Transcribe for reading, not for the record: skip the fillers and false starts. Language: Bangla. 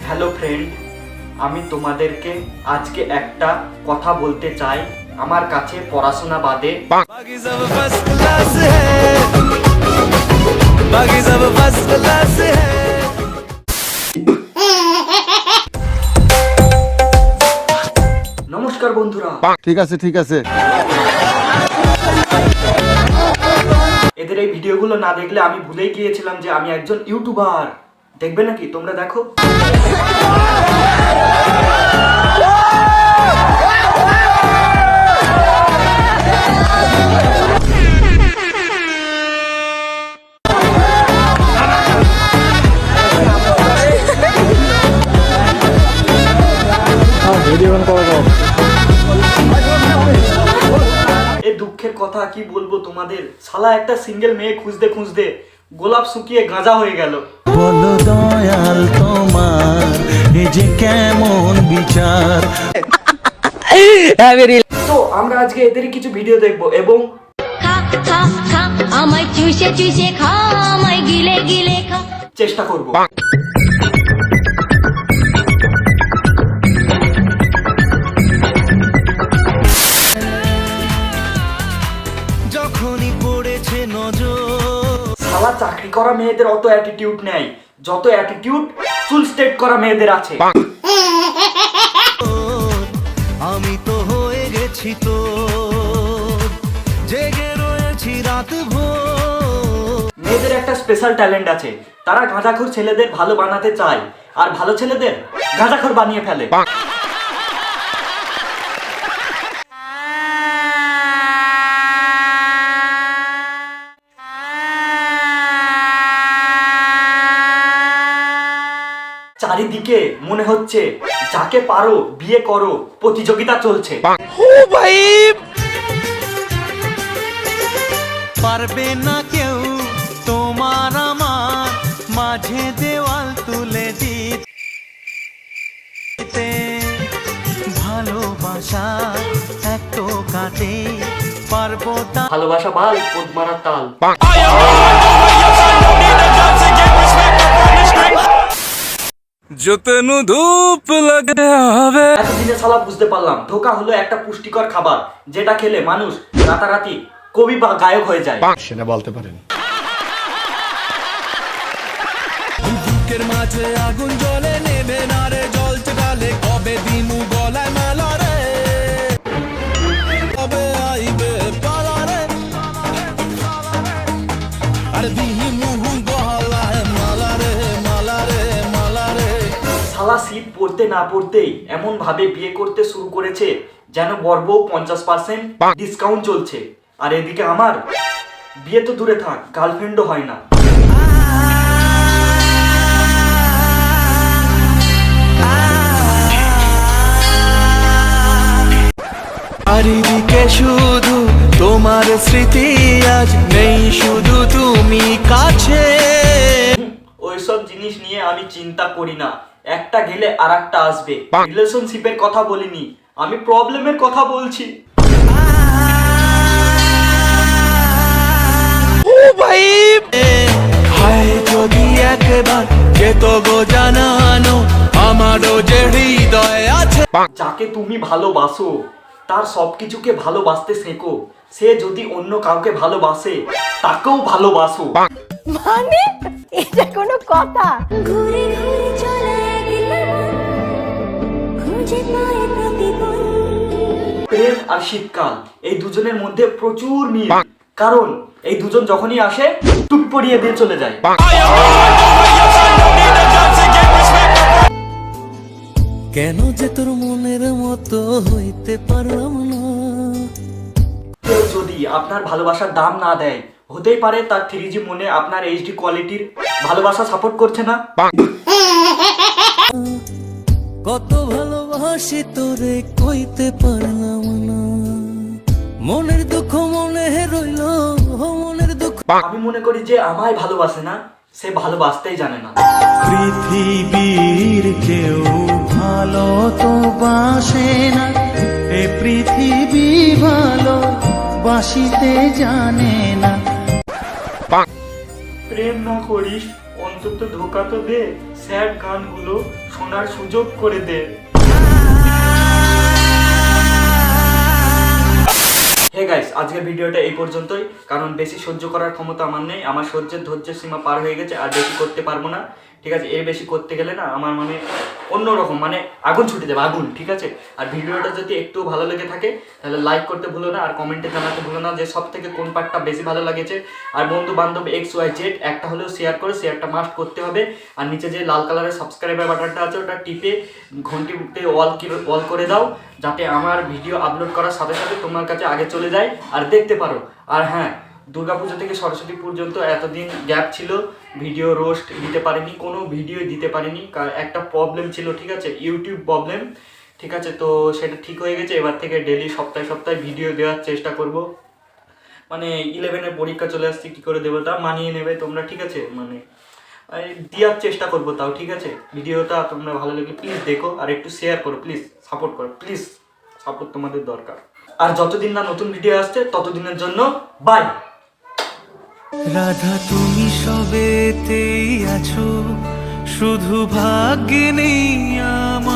হ্যালো ফ্রেন্ড, আমি তোমাদেরকে আজকে একটা কথা বলতে চাই। আমার কাছে পড়াশোনা বাদে নমস্কার বন্ধুরা। ঠিক আছে ঠিক আছে। এদের এই ভিডিওগুলো না দেখলে আমি ভুলেই গিয়েছিলাম যে আমি একজন ইউটিউবার। দেখবে নাকি? তোমরা দেখো। এই দুঃখের কথা কি বলবো তোমাদের, শালা একটা সিঙ্গেল মেয়ে খুঁজতে খুঁজতে গোলাপ শুকিয়ে গাঁজা হয়ে গেল। বলো দয়াল তোমার এ যে কেমন বিচার। তো আমরা আজকে এদেরই কিছু ভিডিও দেখবো এবং আমায় চুষে চুষে খা, আমায় গিলে গিলে খা। চেষ্টা করব। যখনই পড়েছে নজর শালা চাকরি করা মেয়েদের অত অ্যাটিটিউড নেই যত অ্যাটিটিউড চুল স্ট্রেট করা মেয়েদের আছে। আমি তো হয়ে গেছি তো জেগে রয়েছি রাত ভোর। মেয়েদের একটা স্পেশাল ট্যালেন্ট আছে, তারা গাঁজাখোর ছেলেদের ভালো বানাতে চায় আর ভালো ছেলেদের গাঁজাখোর বানিয়ে ফেলে। চারিদিকে মনে হচ্ছে যাকে পারো বিয়ে করো প্রতিযোগিতা চলছে। পারবে না কেউ তোমার আমার মাঝে দেওয়াল তুলে দিতে। ভালোবাসা এত কাটে পারবো তা ভালোবাসা বাল পোদ মারার তাল। যতনু ধূপ লাগে হবে। এতদিনে শালা বুঝতে পারলাম ধোকা হলো একটা পুষ্টিকর খাবার যেটা খেলে মানুষ রাতারাতি কবি বা গায়ক হয়ে যায়। সেটা বলতে পারেন। বুকের মাঝে আগুন জ্বলে নেবে না রে জল চড়ালে কবে দিমু গলায় মালা রে কবে আইবে পালা রে আরে দিমু গলায় মালা রে মালা রে মালা রে। শালা শীত পড়তে না পড়তেই এমন ভাবে বিয়ে করতে শুরু করেছে যেন বর্বও 50% ডিসকাউন্ট চলছে। আর এদিকে আমার বিয়ে তো দূরে থাক, গার্লফ্রেন্ডও হয় না। চারিদিকে শুধু তোমার স্মৃতি আজ নেই শুধু তুমি কাছে। ওইসব জিনিস নিয়ে আমি চিন্তা করি না, একটা গেলে আর একটা আসবে। রিলেশনশিপের কথা বলিনি, আমি প্রবলেমের কথা বলছি। হায় যদি একবার যেত গো জানানো আমারও যে হৃদয় আছে। যাকে তুমি ভালোবাসো তার সবকিছুকে ভালোবাসতে শেখো। সে যদি অন্য কাউকে ভালোবাসে তাকেও ভালোবাসো। মানে এটা কোনো কথা? ঘুরে ঘুরে চলে দিলাম খুঁজে পাই প্রতিপল। প্রেম আর শীতকাল এই দুজনের মধ্যে প্রচুর মিল, কারণ এই দুজন যখনই আসে টুপ পড়িয়ে দিয়ে চলে যায়। কেন যে তোর মনের মতো হইতে পারলাম না। কেউ যদি আপনার ভালোবাসার দাম না দেয়, হতেই পারে তার 3G মনে আপনার HD কোয়ালিটির ভালোবাসা সাপোর্ট করছে না। কত ভালোবাসি তোরে কইতে পারলাম না। মনের দুঃখ মনে রইল মনের দুঃখ। আমি মনে করি যে আমায় ভালোবাসে না, সে ভালোবাসতেই জানে না। পৃথিবীর কেউ ভালো তো বাসে না, এ পৃথিবী ভালো বাসিতে জানে না। প্রেম না করিস অন্তত ধোকা তো দে। স্যাড গানগুলো শোনার সুযোগ করে দে। হে গাইস, আজকের ভিডিওটা এই পর্যন্তই, কারণ বেশি সহ্য করার ক্ষমতা আমার নেই, আমার ধৈর্যের সীমা পার হয়ে গেছে, আর বেশি করতে পারবো না। ঠিক আছে, এর বেশি করতে গেলে না আমার মানে অন্যরকম মানে আগুন ছুটে যাবে, আগুন। ঠিক আছে, আর ভিডিওটা যদি একটু ভালো লেগে থাকে তাহলে লাইক করতে ভুলো না, আর কমেন্টে জানাতে ভুলো না যে সব থেকে কোন পার্টটা বেশি ভালো লাগেছে। আর বন্ধু বান্ধব XYZ একটা হলেও শেয়ার করে, শেয়ারটা মাস্ট করতে হবে। আর নিচে যে লাল কালারের সাবস্ক্রাইবার বাটনটা আছে ওটা টিপে ঘন্টিতে অল করে দাও, যাতে আমার ভিডিও আপলোড করার সাথে সাথে তোমার কাছে আগে চলে যায় আর দেখতে পারো। আর হ্যাঁ, দুর্গাপুজো থেকে সরস্বতী পর্যন্ত এতদিন গ্যাপ ছিল, ভিডিও রোস্ট দিতে পারিনি, কোনো ভিডিও দিতে পারিনি, একটা প্রবলেম ছিল। ঠিক আছে, ইউটিউব প্রবলেম। ঠিক আছে, তো সেটা ঠিক হয়ে গেছে। এবার থেকে ডেলি সপ্তাহে সপ্তাহে ভিডিও দেওয়ার চেষ্টা করব। মানে 11-এর পরীক্ষা চলে আসছে, কী করে দেবো তা মানিয়ে নেবে তোমরা। ঠিক আছে, মানে দেওয়ার চেষ্টা করবো তাও। ঠিক আছে, ভিডিওটা তোমরা ভালো লাগলে প্লিজ দেখো, আর একটু শেয়ার করো, প্লিজ সাপোর্ট করো, প্লিজ সাপোর্ট তোমাদের দরকার। আর যতদিন না নতুন ভিডিও আসছে ততদিনের জন্য বাই। রাধা তুমি সবেতেই আছো, শুধু ভাগ্যে নেই আমার।